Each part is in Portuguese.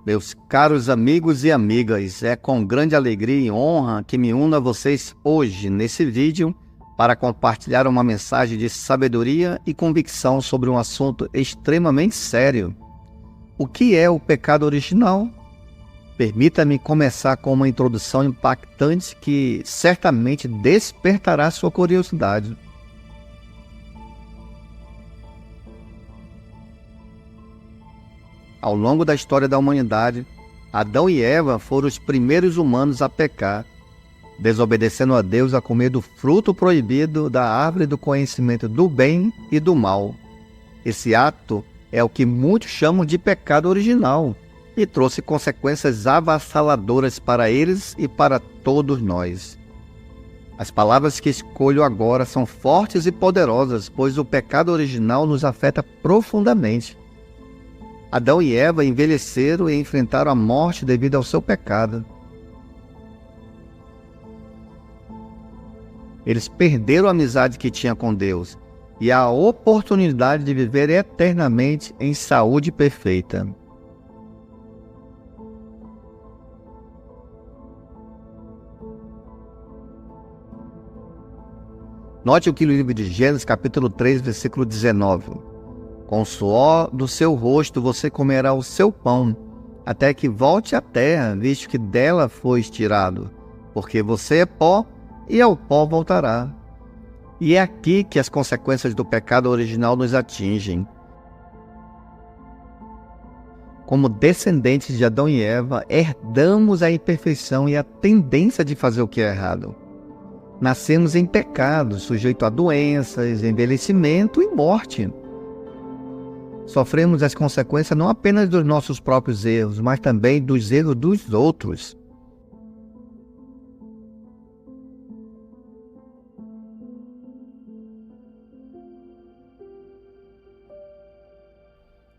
Meus caros amigos e amigas, é com grande alegria e honra que me uno a vocês hoje nesse vídeo para compartilhar uma mensagem de sabedoria e convicção sobre um assunto extremamente sério. O que é o pecado original? Permita-me começar com uma introdução impactante que certamente despertará sua curiosidade. Ao longo da história da humanidade, Adão e Eva foram os primeiros humanos a pecar, desobedecendo a Deus a comer do fruto proibido da árvore do conhecimento do bem e do mal. Esse ato é o que muitos chamam de pecado original e trouxe consequências avassaladoras para eles e para todos nós. As palavras que escolho agora são fortes e poderosas, pois o pecado original nos afeta profundamente. Adão e Eva envelheceram e enfrentaram a morte devido ao seu pecado. Eles perderam a amizade que tinham com Deus e a oportunidade de viver eternamente em saúde perfeita. Note o que no livro de Gênesis, capítulo 3, versículo 19. Com o suor do seu rosto você comerá o seu pão, até que volte à terra, visto que dela foste tirado, porque você é pó, e ao pó voltará. E é aqui que as consequências do pecado original nos atingem. Como descendentes de Adão e Eva, herdamos a imperfeição e a tendência de fazer o que é errado. Nascemos em pecado, sujeito a doenças, envelhecimento e morte. Sofremos as consequências não apenas dos nossos próprios erros, mas também dos erros dos outros.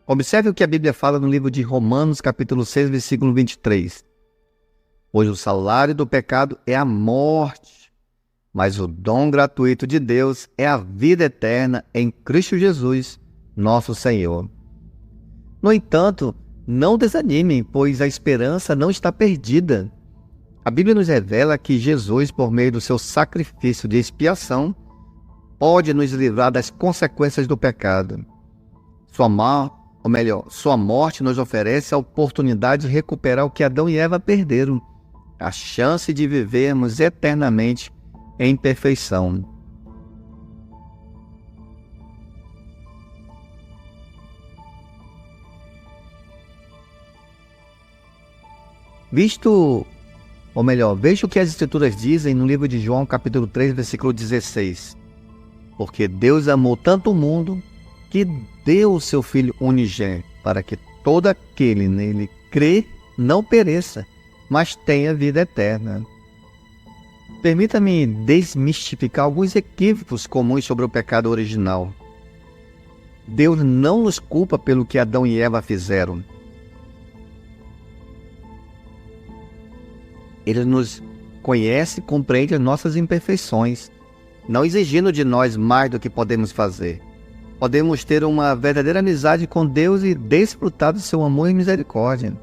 Observe o que a Bíblia fala no livro de Romanos, capítulo 6, versículo 23. Pois o salário do pecado é a morte, mas o dom gratuito de Deus é a vida eterna em Cristo Jesus, nosso Senhor. No entanto, não desanimem, pois a esperança não está perdida. A Bíblia nos revela que Jesus, por meio do seu sacrifício de expiação, pode nos livrar das consequências do pecado. Sua morte nos oferece a oportunidade de recuperar o que Adão e Eva perderam, a chance de vivermos eternamente em perfeição. Veja o que as Escrituras dizem no livro de João, capítulo 3, versículo 16. Porque Deus amou tanto o mundo que deu o seu Filho unigênito, para que todo aquele nele crê não pereça, mas tenha vida eterna. Permita-me desmistificar alguns equívocos comuns sobre o pecado original. Deus não nos culpa pelo que Adão e Eva fizeram. Ele nos conhece e compreende as nossas imperfeições, não exigindo de nós mais do que podemos fazer. Podemos ter uma verdadeira amizade com Deus e desfrutar do seu amor e misericórdia.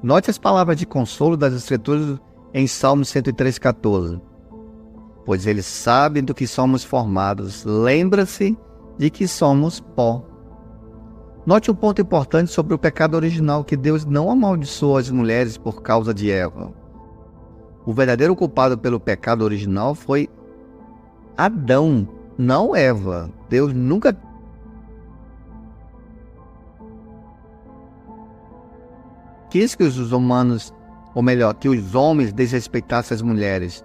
Note as palavras de consolo das Escrituras em Salmo 103,14. Pois ele sabe do que somos formados, lembra-se de que somos pó. Note um ponto importante sobre o pecado original, que Deus não amaldiçoou as mulheres por causa de Eva. O verdadeiro culpado pelo pecado original foi Adão, não Eva. Deus nunca quis que os homens desrespeitassem as mulheres.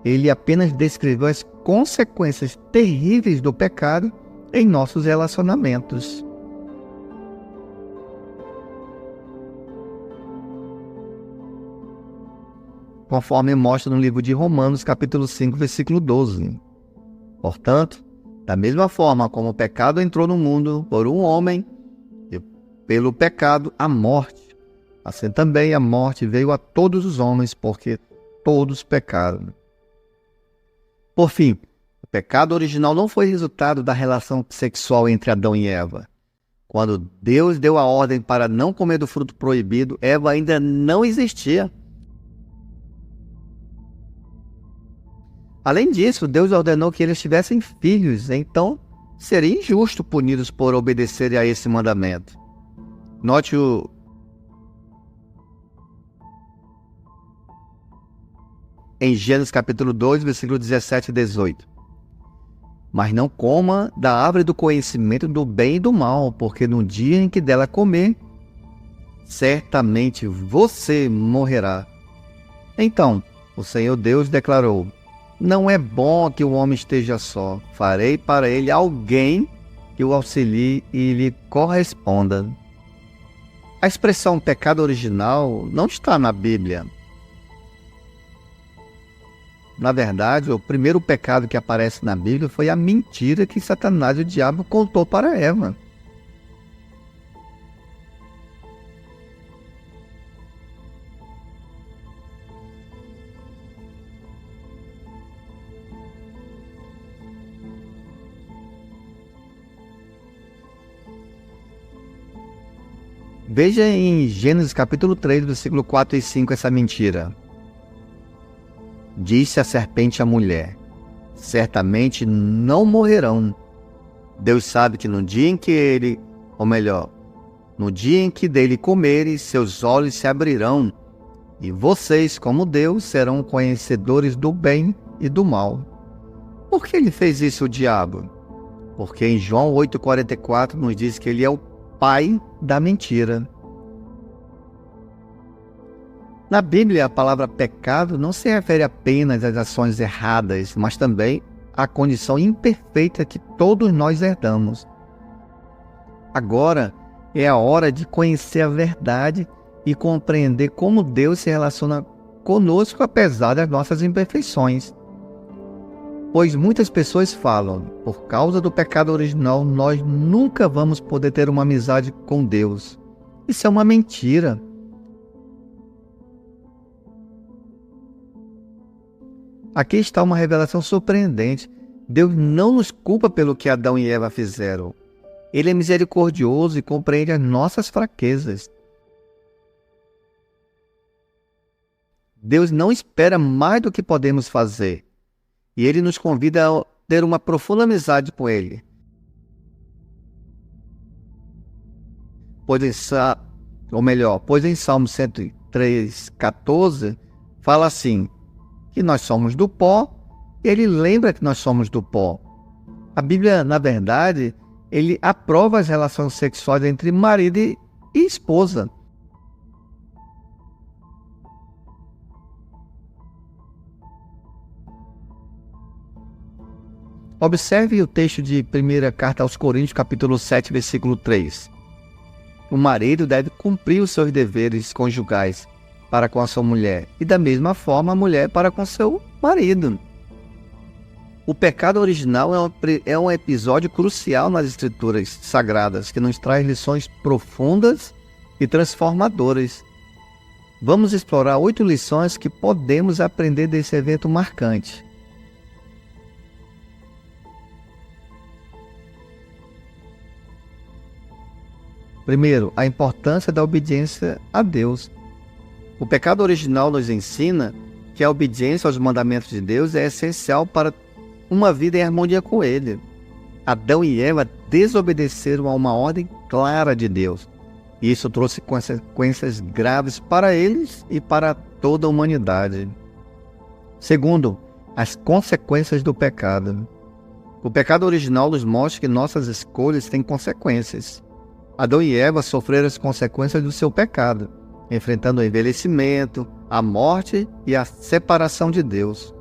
Ele apenas descreveu as consequências terríveis do pecado em nossos relacionamentos. Conforme mostra no livro de Romanos, capítulo 5, versículo 12. Portanto, da mesma forma como o pecado entrou no mundo por um homem, e pelo pecado a morte, assim também a morte veio a todos os homens, porque todos pecaram. Por fim, pecado original não foi resultado da relação sexual entre Adão e Eva. Quando Deus deu a ordem para não comer do fruto proibido, Eva ainda não existia. Além disso, Deus ordenou que eles tivessem filhos, então seria injusto puni-los por obedecerem a esse mandamento. Note em Gênesis capítulo 2, versículo 17 e 18. Mas não coma da árvore do conhecimento do bem e do mal, porque no dia em que dela comer, certamente você morrerá. Então, o Senhor Deus declarou: não é bom que o homem esteja só. Farei para ele alguém que o auxilie e lhe corresponda. A expressão pecado original não está na Bíblia. Na verdade, o primeiro pecado que aparece na Bíblia foi a mentira que Satanás e o diabo contou para Eva. Veja em Gênesis capítulo 3, versículo 4 e 5 essa mentira. Disse a serpente à mulher: certamente não morrerão. Deus sabe que no dia em que no dia em que dele comeres, seus olhos se abrirão, e vocês, como Deus, serão conhecedores do bem e do mal. Por que ele fez isso, o diabo? Porque em João 8,44 nos diz que ele é o pai da mentira. Na Bíblia, a palavra pecado não se refere apenas às ações erradas, mas também à condição imperfeita que todos nós herdamos. Agora é a hora de conhecer a verdade e compreender como Deus se relaciona conosco apesar das nossas imperfeições. Pois muitas pessoas falam: por causa do pecado original, nós nunca vamos poder ter uma amizade com Deus. Isso é uma mentira. Aqui está uma revelação surpreendente. Deus não nos culpa pelo que Adão e Eva fizeram. Ele é misericordioso e compreende as nossas fraquezas. Deus não espera mais do que podemos fazer. E Ele nos convida a ter uma profunda amizade com Ele. Pois em Salmo 103:14 fala assim: que nós somos do pó, e ele lembra que nós somos do pó. A Bíblia, na verdade, ele aprova as relações sexuais entre marido e esposa. Observe o texto de 1ª Carta aos Coríntios, capítulo 7, versículo 3. O marido deve cumprir os seus deveres conjugais para com a sua mulher, e da mesma forma a mulher para com seu marido. O pecado original é um episódio crucial nas Escrituras Sagradas, que nos traz lições profundas e transformadoras. Vamos explorar 8 lições que podemos aprender desse evento marcante. Primeiro, a importância da obediência a Deus. O pecado original nos ensina que a obediência aos mandamentos de Deus é essencial para uma vida em harmonia com Ele. Adão e Eva desobedeceram a uma ordem clara de Deus. E isso trouxe consequências graves para eles e para toda a humanidade. Segundo, as consequências do pecado. O pecado original nos mostra que nossas escolhas têm consequências. Adão e Eva sofreram as consequências do seu pecado, enfrentando o envelhecimento, a morte e a separação de Deus.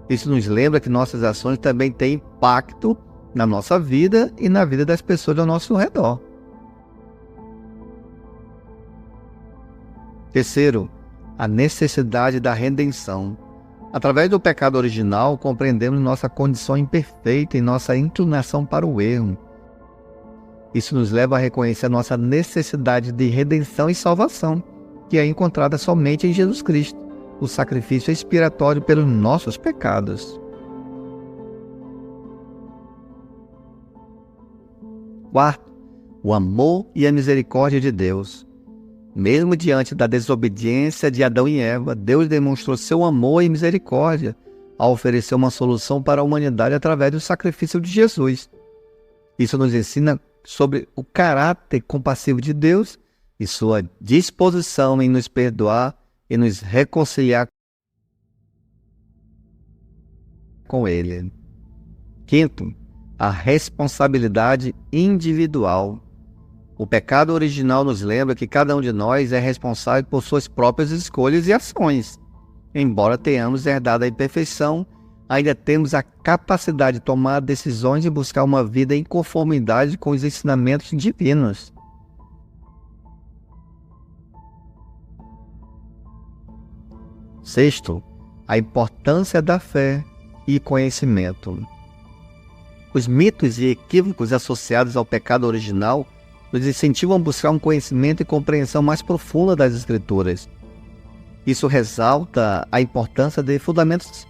Isso nos lembra que nossas ações também têm impacto na nossa vida e na vida das pessoas ao nosso redor. Terceiro, a necessidade da redenção. Através do pecado original, compreendemos nossa condição imperfeita e nossa inclinação para o erro. Isso nos leva a reconhecer a nossa necessidade de redenção e salvação, que é encontrada somente em Jesus Cristo, o sacrifício expiatório pelos nossos pecados. Quarto, o amor e a misericórdia de Deus. Mesmo diante da desobediência de Adão e Eva, Deus demonstrou seu amor e misericórdia ao oferecer uma solução para a humanidade através do sacrifício de Jesus. Isso nos ensina sobre o caráter compassivo de Deus e sua disposição em nos perdoar e nos reconciliar com Ele. Quinto, a responsabilidade individual. O pecado original nos lembra que cada um de nós é responsável por suas próprias escolhas e ações. Embora tenhamos herdado a imperfeição, ainda temos a capacidade de tomar decisões e buscar uma vida em conformidade com os ensinamentos divinos. Sexto, a importância da fé e conhecimento. Os mitos e equívocos associados ao pecado original nos incentivam a buscar um conhecimento e compreensão mais profunda das Escrituras. Isso ressalta a importância de fundamentos,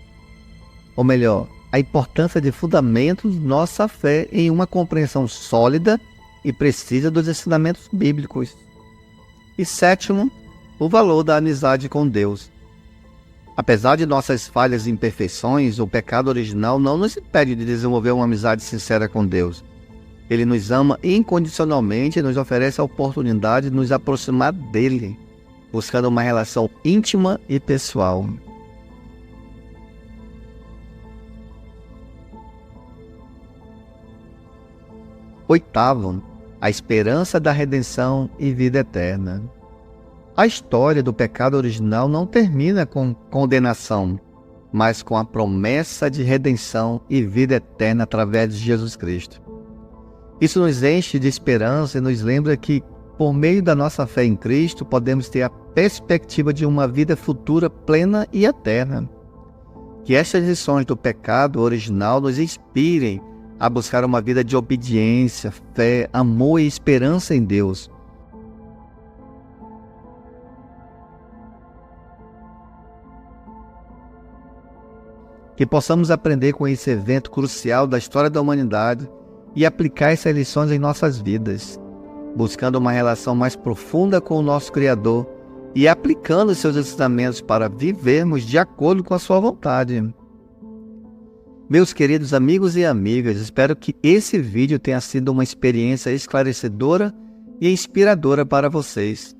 ou melhor, a importância de fundamentos nossa fé em uma compreensão sólida e precisa dos ensinamentos bíblicos. E sétimo, o valor da amizade com Deus. Apesar de nossas falhas e imperfeições, o pecado original não nos impede de desenvolver uma amizade sincera com Deus. Ele nos ama incondicionalmente e nos oferece a oportunidade de nos aproximar dele, buscando uma relação íntima e pessoal. Oitavo, a esperança da redenção e vida eterna. A história do pecado original não termina com condenação, mas com a promessa de redenção e vida eterna através de Jesus Cristo. Isso nos enche de esperança e nos lembra que, por meio da nossa fé em Cristo, podemos ter a perspectiva de uma vida futura plena e eterna. Que estas lições do pecado original nos inspirem a buscar uma vida de obediência, fé, amor e esperança em Deus. Que possamos aprender com esse evento crucial da história da humanidade e aplicar essas lições em nossas vidas, buscando uma relação mais profunda com o nosso Criador e aplicando seus ensinamentos para vivermos de acordo com a sua vontade. Meus queridos amigos e amigas, espero que esse vídeo tenha sido uma experiência esclarecedora e inspiradora para vocês.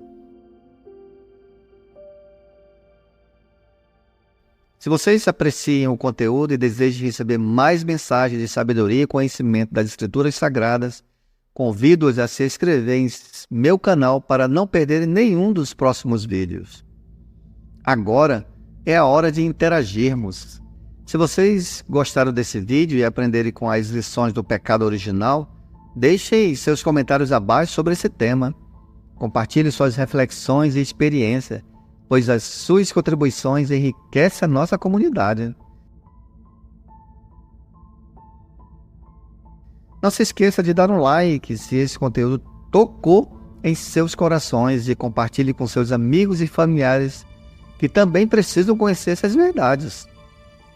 Se vocês apreciam o conteúdo e desejam receber mais mensagens de sabedoria e conhecimento das Escrituras Sagradas, convido-os a se inscrever em meu canal para não perderem nenhum dos próximos vídeos. Agora é a hora de interagirmos. Se vocês gostaram desse vídeo e aprenderem com as lições do pecado original, deixem seus comentários abaixo sobre esse tema. Compartilhe suas reflexões e experiências, pois as suas contribuições enriquecem a nossa comunidade. Não se esqueça de dar um like se esse conteúdo tocou em seus corações e compartilhe com seus amigos e familiares que também precisam conhecer essas verdades.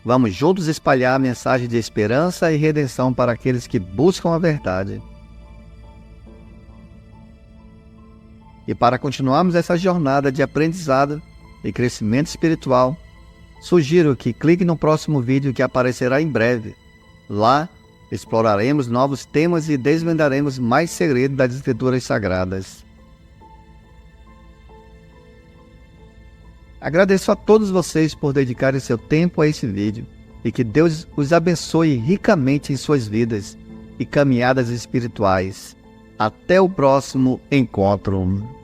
Vamos juntos espalhar a mensagem de esperança e redenção para aqueles que buscam a verdade. E para continuarmos essa jornada de aprendizado e crescimento espiritual, sugiro que clique no próximo vídeo que aparecerá em breve. Lá, exploraremos novos temas e desvendaremos mais segredos das Escrituras Sagradas. Agradeço a todos vocês por dedicarem seu tempo a esse vídeo e que Deus os abençoe ricamente em suas vidas e caminhadas espirituais. Até o próximo encontro.